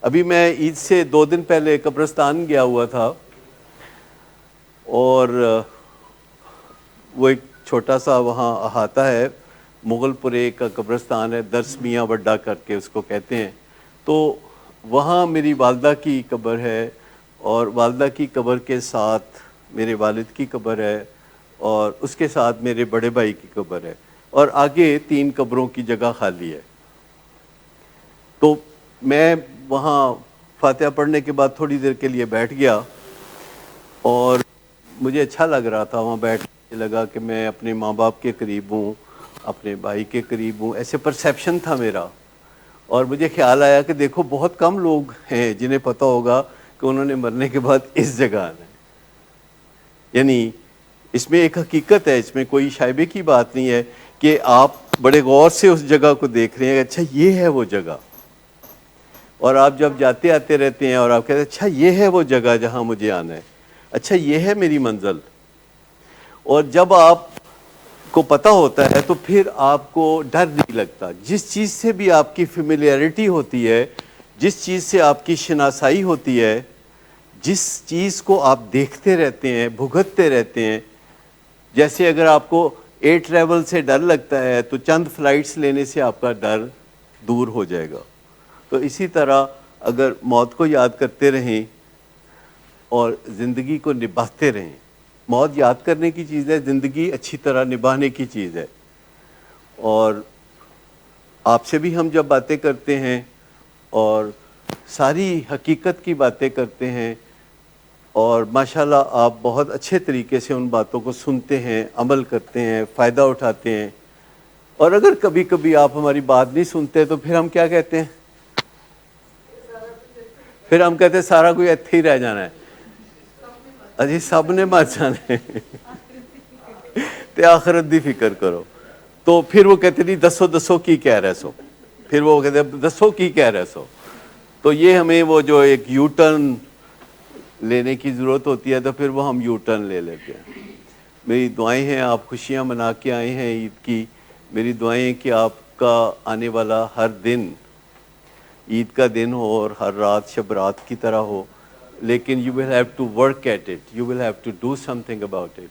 ابھی میں عید سے 2 دن پہلے قبرستان گیا ہوا تھا، اور وہ ایک چھوٹا سا وہاں احاطہ ہے، مغل پورے کا قبرستان ہے، درس میاں وڈا کر کے اس کو کہتے ہیں. تو وہاں میری والدہ کی قبر ہے، اور والدہ کی قبر کے ساتھ میرے والد کی قبر ہے، اور اس کے ساتھ میرے بڑے بھائی کی قبر ہے، اور آگے 3 قبروں کی جگہ خالی ہے. تو میں وہاں فاتحہ پڑھنے کے بعد تھوڑی دیر کے لیے بیٹھ گیا، اور مجھے اچھا لگ رہا تھا وہاں بیٹھ کے. لگا کہ میں اپنے ماں باپ کے قریب ہوں، اپنے بھائی کے قریب ہوں، ایسے پرسیپشن تھا میرا. اور مجھے خیال آیا کہ دیکھو بہت کم لوگ ہیں جنہیں پتہ ہوگا کہ انہوں نے مرنے کے بعد اس جگہ آنا ہے. یعنی اس میں ایک حقیقت ہے، اس میں کوئی شائبے کی بات نہیں ہے کہ آپ بڑے غور سے اس جگہ کو دیکھ رہے ہیں. اچھا یہ ہے وہ جگہ، اور آپ جب جاتے آتے رہتے ہیں اور آپ کہتے ہیں اچھا یہ ہے وہ جگہ جہاں مجھے آنا ہے، اچھا یہ ہے میری منزل. اور جب آپ کو پتہ ہوتا ہے تو پھر آپ کو ڈر نہیں لگتا. جس چیز سے بھی آپ کی فیملیرٹی ہوتی ہے، جس چیز سے آپ کی شناسائی ہوتی ہے، جس چیز کو آپ دیکھتے رہتے ہیں، بھگتتے رہتے ہیں. جیسے اگر آپ کو ایئر ٹریول سے ڈر لگتا ہے تو چند فلائٹس لینے سے آپ کا ڈر دور ہو جائے گا. تو اسی طرح اگر موت کو یاد کرتے رہیں اور زندگی کو نبھاتے رہیں. موت یاد کرنے کی چیز ہے، زندگی اچھی طرح نبھانے کی چیز ہے. اور آپ سے بھی ہم جب باتیں کرتے ہیں اور ساری حقیقت کی باتیں کرتے ہیں، اور ماشاءاللہ آپ بہت اچھے طریقے سے ان باتوں کو سنتے ہیں، عمل کرتے ہیں، فائدہ اٹھاتے ہیں. اور اگر کبھی کبھی آپ ہماری بات نہیں سنتے تو پھر ہم کیا کہتے ہیں؟ پھر ہم کہتے ہیں سارا کوئی ایتھے ہی رہ جانا ہے، اجی سب نے مر جانا ہے تے آخرت دی فکر کرو. تو پھر وہ کہتے نہیں دسو دسو کی کہہ رہے سو، پھر وہ کہتے ہیں دسو کی کہہ رہے سو. تو یہ ہمیں وہ جو ایک یو ٹرن لینے کی ضرورت ہوتی ہے، تو پھر وہ ہم یو ٹرن لے لیتے ہیں. میری دعائیں ہیں، آپ خوشیاں منا کے آئے ہیں عید کی. میری دعائیں کہ آپ کا آنے والا ہر دن عید کا دن ہو اور ہر رات شب رات کی طرح ہو، لیکن you will have to work at it, you will have to do something about it.